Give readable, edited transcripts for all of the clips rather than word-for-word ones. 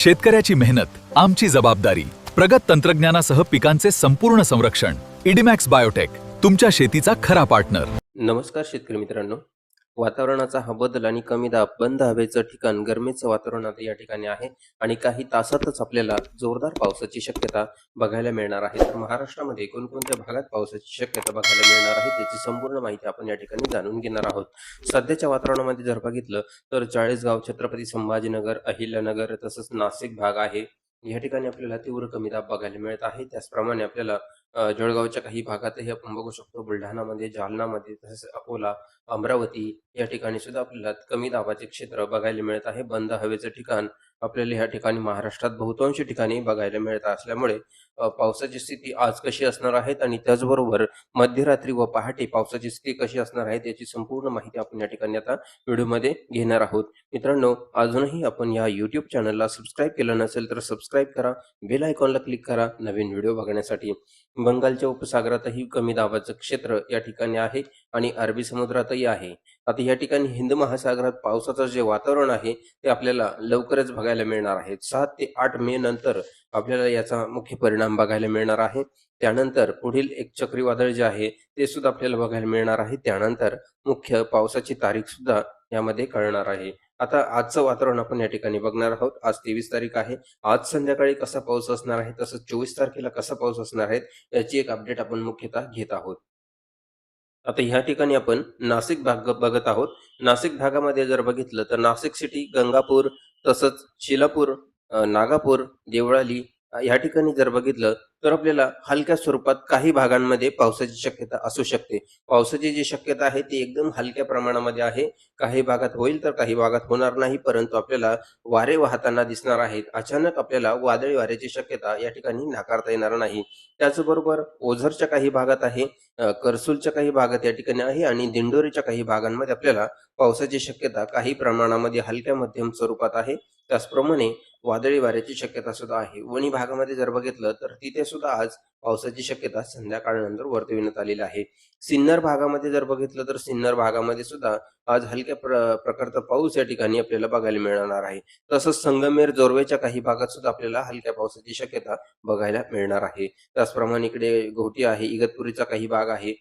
शेतकऱ्याची मेहनत आमची जबाबदारी. प्रगत तंत्रज्ञानासह पिकांचे संपूर्ण संरक्षण. इडीमॅक्स बायोटेक, तुमच्या शेतीचा खरा पार्टनर. नमस्कार शेतकरी मित्रांनो. वातावरणाचा हा बदल आणि कमी दाब, बंद हवेचं ठिकाण, गरमीचं वातावरण आता या ठिकाणी आहे आणि काही तासातच आपल्याला जोरदार पावसाची शक्यता बघायला मिळणार आहे. तर महाराष्ट्रामध्ये कोणकोणत्या भागात पावसाची शक्यता बघायला मिळणार आहे त्याची संपूर्ण माहिती आपण या ठिकाणी जाणून घेणार आहोत. सध्याच्या वातावरणामध्ये जर बघितलं तर चाळीसगाव, छत्रपती संभाजीनगर, अहिल्यानगर तसंच नाशिक भाग आहे. या ठिकाणी आपल्याला तीव्र कमी दाब बघायला मिळत आहे. त्याचप्रमाणे आपल्याला जळगावच्या काही भागातही आपण बघू शकतो. बुलढाणामध्ये, जालनामध्ये तसेच अकोला, अमरावती या ठिकाणी सुद्धा आपल्याला कमी दाबाचे क्षेत्र बघायला मिळत आहे. बंद हवेचं ठिकाण आपल्याला या ठिकाणी महाराष्ट्रात बहुतांश ठिकाणी बघायला मिळत असल्यामुळे पावसाची स्थिती आज कशी असणार आहे आणि त्याचबरोबर मध्यरात्री व पहाटे पावसाची स्थिती कशी असणार आहे त्याची संपूर्ण माहिती आपण या ठिकाणी आता व्हिडिओमध्ये घेणार आहोत. मित्रांनो, अजूनही आपण या YouTube चॅनलला सबस्क्राईब केलं नसेल तर सबस्क्राईब करा, बेल आयकॉनला क्लिक करा नवीन व्हिडिओ बघण्यासाठी. बंगालच्या उपसागरातही कमी दाबाचं क्षेत्र या ठिकाणी आहे आणि अरबी समुद्रातही आहे. आता या ठिकाणी हिंद महासागरात पावसाचं जे वातावरण आहे ते आपल्याला लवकरच बघायला मिळणार आहे. 7 ते 8 मे नंतर आपल्याला याचा मुख्य परिणाम बघायला मिळणार आहे. त्यानंतर पुढील एक चक्रीवादळ जे आहे ते सुद्धा आपल्याला बघायला मिळणार आहे. त्यानंतर मुख्य पावसाची तारीख सुद्धा यामध्ये कळणार आहे. आता आजचं वातावरण आपण या ठिकाणी बघणार आहोत. आज 23 तारीख आहे. आज संध्याकाळी कसा पाऊस असणार आहे तसंच 24 तारखेला कसा पाऊस असणार आहे याची एक अपडेट आपण मुख्यतः घेत आहोत. आता ह्या ठिकाणी आपण नाशिक भाग बघत आहोत. नाशिक भागामध्ये जर बघितलं तर नाशिक सिटी, गंगापूर तसंच शिलापूर, नागापूर, देवळाली या ठिकाणी जर बघितलं तर आपल्याला हलक्या स्वरूपात काही भागांमध्ये पावसाची शक्यता असू शकते. पावसाची जी शक्यता आहे ती एकदम हलक्या प्रमाणामध्ये आहे. काही भागात होईल तर काही भागात होणार नाही, परंतु आपल्याला वारे वाहताना दिसणार आहेत. अचानक आपल्याला वादळी वाऱ्याची शक्यता या ठिकाणी नाकारता येणार नाही. त्याचबरोबर ओझरच्या काही भागात आहे, करसूलच्या काही भागात या ठिकाणी आहे आणि दिंडोरीच्या काही भागांमध्ये आपल्याला पावसाची शक्यता काही प्रमाणामध्ये हलक्या मध्यम स्वरूपात आहे. त्याचप्रमाणे वादळी वाऱ्याची शक्यता सुद्धा आहे. वणी भागामध्ये जर बघितलं तर तिथे सुद्धा आज पावसाची शक्यता संध्याकाळनंतर वर्तविण्यात आलेली आहे. सिन्नर भागामध्ये जर बघितलं तर सिन्नर भागामध्ये सुद्धा आज हलक्या प्रकारचा पाऊस या ठिकाणी आपल्याला बघायला मिळणार आहे. तसंच संगमेर, जोरवेच्या काही भागात सुद्धा आपल्याला हलक्या पावसाची शक्यता बघायला मिळणार आहे. त्याचप्रमाणे इकडे घोटी आहे, इगतपुरीचा काही भाग आहे,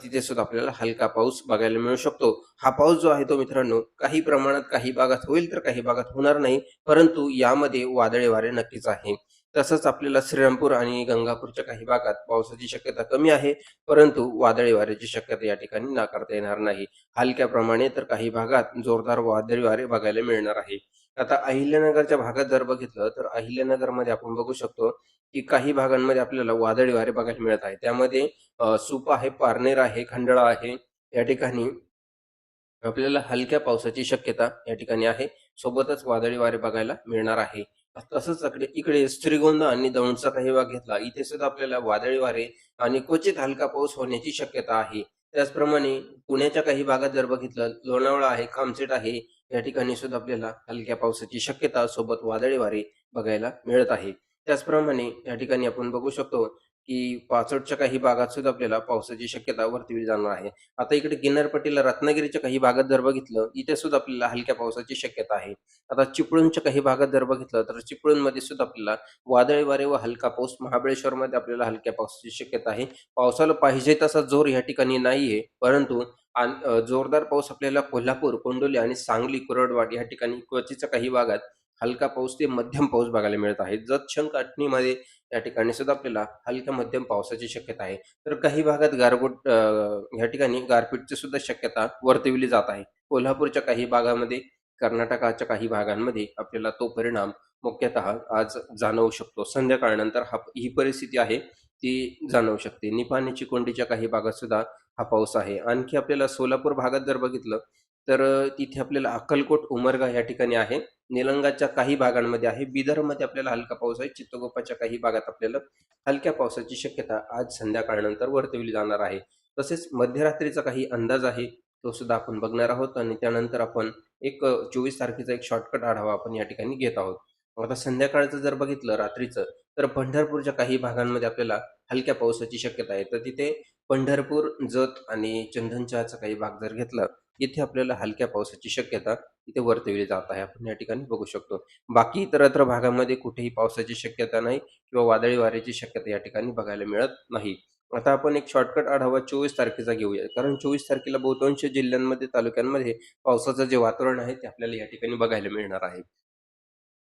तिथे सुद्धा आपल्याला हलका पाऊस बघायला मिळू शकतो. हा पाऊस जो आहे तो मित्रांनो काही प्रमाणात काही भागात होईल तर काही भागात होणार नाही, परंतु यामध्ये वादळी वारे नक्कीच आहे. तसंच आपल्याला श्रीरामपूर आणि गंगापूरच्या काही भागात पावसाची शक्यता कमी आहे, परंतु वादळी वाऱ्याची शक्यता या ठिकाणी नाकारता येणार नाही. हलक्या प्रमाणे तर काही भागात जोरदार वादळी वारे बघायला मिळणार आहे. आता अहिल्यानगरच्या भागात जर बघितलं तर अहिल्यानगरमध्ये आपण बघू शकतो की काही भागांमध्ये आपल्याला वादळी वारे बघायला मिळत आहे. त्यामध्ये सुपा आहे, पारनेर आहे, खंडाळा आहे. या ठिकाणी आपल्याला हलक्या पावसाची शक्यता या ठिकाणी आहे. सोबतच वादळी वारे बघायला मिळणार आहे. तसंच इकडे इकडे श्रीगोंदा आणि दौंडचा काही भाग घेतला, इथे सुद्धा आपल्याला वादळी वारे आणि क्वचित हलका पाऊस होण्याची शक्यता आहे. त्याचप्रमाणे पुण्याच्या काही भागात जर बघितलं, लोणावळा आहे, खामसेट आहे, या ठिकाणी सुद्धा आपल्याला हलक्या पावसाची शक्यता सोबत वादळी वारे बघायला मिळत आहे. त्याचप्रमाणे या ठिकाणी आपण बघू शकतो की पाचोडच्या काही भागात सुद्धा आपल्याला पावसाची शक्यता वर्तवली जाणार आहे. आता इकडे किनारपट्टीला रत्नागिरीच्या काही भागात जर बघितलं, इथे सुद्धा आपल्याला हलक्या पावसाची शक्यता आहे. आता चिपळूणच्या काही भागात जर बघितलं तर चिपळूणमध्ये सुद्धा आपल्याला वादळी वारे व हलका पाऊस, महाबळेश्वरमध्ये आपल्याला हलक्या पावसाची शक्यता आहे. पावसाला पाहिजे तसा जोर या ठिकाणी नाहीये, परंतु जोरदार पाऊस आपल्याला कोल्हापूर, कोंडोली आणि सांगली, कुरडवाड या ठिकाणी क्वचितच्या काही भागात हलका पाऊस ते मध्यम पाऊस बघायला मिळत आहे. जत काटणीमध्ये या ठिकाणी सुद्धा आपल्याला हलक्या मध्यम पावसाची शक्यता आहे. तर काही भागात या ठिकाणी गारपीटची सुद्धा शक्यता वर्तविली जात आहे. कोल्हापूरच्या काही भागामध्ये, कर्नाटकाच्या काही भागांमध्ये आपल्याला तो परिणाम मुख्यतः आज जाणवू शकतो. संध्याकाळनंतर ही परिस्थिती आहे ती जाणवू शकते. निपाणी, चिकोंडीच्या काही भागात सुद्धा हा पाऊस आहे. आणखी आपल्याला सोलापूर भागात जर बघितलं तर तिथे आपल्याला अक्कलकोट, उमरगा या ठिकाणी आहे. निलंगाच्या काही भागांमध्ये आहे. बिदरमध्ये आपल्याला हलका पाऊस आहे. चित्तगोपाच्या काही भागात आपल्याला हलक्या पावसाची शक्यता आज संध्याकाळनंतर वर्तवली जाणार आहे. तसेच मध्यरात्रीचा काही अंदाज आहे तो सुद्धा आपण बघणार आहोत आणि त्यानंतर आपण एक 24 तारखेचा एक शॉर्टकट आढावा आपण या ठिकाणी घेत आहोत. आता संध्याकाळचं जर बघितलं रात्रीचं तर पंढरपूरच्या काही भागांमध्ये आपल्याला हलक्या पावसाची शक्यता आहे. तर तिथे पंढरपूर, जत आणि चंदनचहाचा काही भाग जर घेतला इथे आपल्याला हलक्या पावसाची शक्यता इथे वर्तवली जात आहे. आपण या ठिकाणी बघू शकतो. बाकी इतरत्र भागामध्ये कुठेही पावसाची शक्यता नाही किंवा वादळी वाऱ्याची शक्यता या ठिकाणी बघायला मिळत नाही. आता आपण एक शॉर्टकट आढावा 24 तारखेचा घेऊया. कारण 24 तारखेला बहुतांश जिल्ह्यांमध्ये, तालुक्यांमध्ये पावसाचं जे वातावरण आहे ते आपल्याला या ठिकाणी बघायला मिळणार आहे.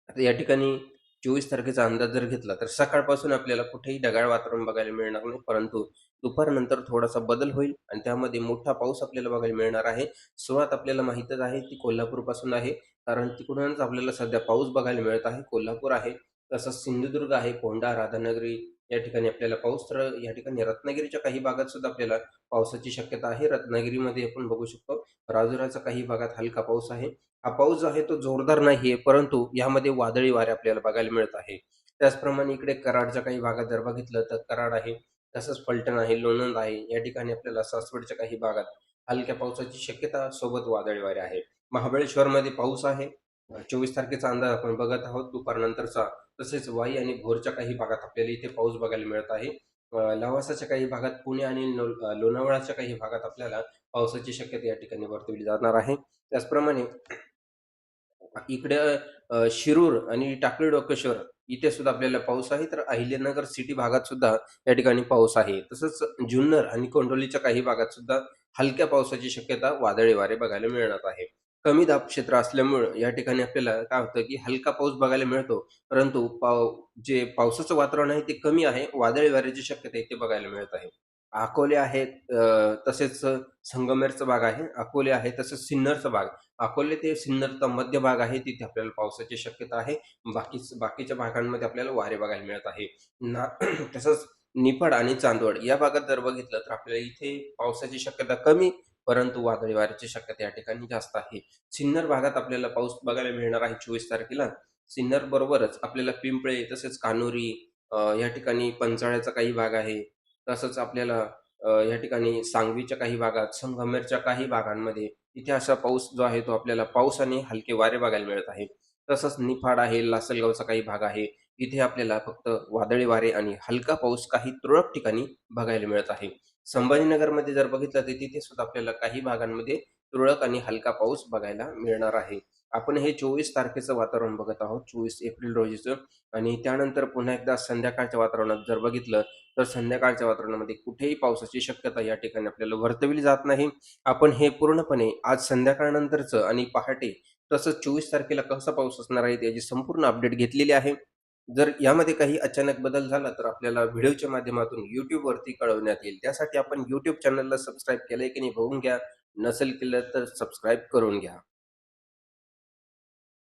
आता या ठिकाणी 24 तारखेचा अंदाज जर घेतला तर सकाळपासून आपल्याला कुठेही ढगाळ वातावरण बघायला मिळणार नाही. परंतु दुपारनंतर थोडासा बदल होईल आणि त्यामध्ये मोठा पाऊस आपल्याला बघायला मिळणार आहे. सुरुवात आपल्याला माहीतच आहे ती कोल्हापूरपासून आहे. कारण तिकडूनच आपल्याला सध्या पाऊस बघायला मिळत आहे. कोल्हापूर आहे, तसंच सिंधुदुर्ग आहे, फोंडा, राधानगरी या ठिकाणी आपल्याला पाऊस, तर या ठिकाणी रत्नागिरीच्या काही भागात सुद्धा आपल्याला पावसाची शक्यता आहे. रत्नागिरीमध्ये आपण बघू शकतो. राजुराच्या काही भागात हलका पाऊस आहे. हा पाऊस जो आहे तो जोरदार नाहीये, परंतु यामध्ये वादळी वारे आपल्याला बघायला मिळत आहे. त्याचप्रमाणे इकडे कराडच्या काही भागात जर बघितलं तर कराड आहे, तसंच फलटण आहे, लोणंद आहे. या ठिकाणी आपल्याला सासवडच्या काही भागात हलक्या पावसाची शक्यता सोबत वादळी वारे आहे. महाबळेश्वरमध्ये पाऊस आहे. 24 तारखेचा अंदाज आपण बघत आहोत दुपारनंतरचा. तसेच वाई आणि भोरच्या काही भागात आपल्याला इथे पाऊस बघायला मिळत आहे. लवासाच्या काही भागात, पुणे आणि लोणावळ्याच्या काही भागात आपल्याला पावसाची शक्यता या ठिकाणी वर्तवली जाणार आहे. त्याचप्रमाणे इकडे शिरूर आणि टाकळी डोकेश्वर इथे सुद्धा आपल्याला पाऊस आहे. तर अहिल्यानगर सिटी भागात सुद्धा या ठिकाणी पाऊस आहे. तसंच जुन्नर आणि कोंडोलीच्या काही भागात सुद्धा हलक्या पावसाची शक्यता, वादळी वारे बघायला मिळणार आहे. कमी दाब क्षेत्र असल्यामुळं या ठिकाणी आपल्याला काय होतं, की हलका पाऊस बघायला मिळतो. परंतु जे पावसाचं वातावरण आहे ते कमी आहे. वादळी वाऱ्याची शक्यता इथे बघायला मिळत आहे. अकोले आहेत, तसेच संगमेरचा भाग आहे. अकोले आहे, तसंच सिन्नरचा भाग. अकोले ते सिन्नरचा मध्य भाग आहे, तिथे आपल्याला पावसाची शक्यता आहे. बाकीच्या भागांमध्ये आपल्याला वारे बघायला मिळत आहे. ना तसंच निफाड आणि चांदवड या भागात जर बघितलं तर आपल्याला इथे पावसाची शक्यता कमी, परंतु वादळी वाऱ्याची शक्यता या ठिकाणी जास्त आहे. सिन्नर भागात आपल्याला पाऊस बघायला मिळणार आहे 24 तारखेला. सिन्नर बरोबरच आपल्याला पिंपळे, तसेच कान्होरी, या ठिकाणी पंचाळ्याचा काही भाग आहे. तसंच आपल्याला या ठिकाणी सांगवीच्या काही भागात, संगमेरच्या काही भागांमध्ये इथे असा पाऊस जो आहे तो आपल्याला पाऊस आणि हलके वारे बघायला मिळत आहे. तसंच निफाड आहे, लासलगावचा काही भाग आहे. इथे आपल्याला फक्त वादळी वारे आणि हलका पाऊस काही तुरळक ठिकाणी बघायला मिळत आहे. संभाजीनगरमध्ये जर बघितलं तर तिथे सुद्धा आपल्याला काही भागांमध्ये तुरळक आणि हलका पाऊस बघायला मिळणार आहे. आपण हे 24 तारखेचं वातावरण बघत आहोत, 24 एप्रिल रोजीचं. आणि त्यानंतर पुन्हा एकदा संध्याकाळच्या वातावरणात जर बघितलं तर संध्याकाळच्या वातावरणामध्ये कुठेही पावसाची शक्यता या ठिकाणी आपल्याला वर्तवली जात नाही. आपण हे पूर्णपणे आज संध्याकाळनंतरचं आणि पहाटे, तसंच 24 तारखेला कसा पाऊस असणार आहे याची संपूर्ण अपडेट घेतलेली आहे. जर यामध्ये काही अचानक बदल झाला तर आपल्याला व्हिडिओच्या माध्यमातून YouTubeवरती कळवण्यात येईल. त्यासाठी आपण YouTube चॅनलला सबस्क्राईब केलंय की नाही बघून घ्या. नसेल केलं तर सबस्क्राईब करून घ्या.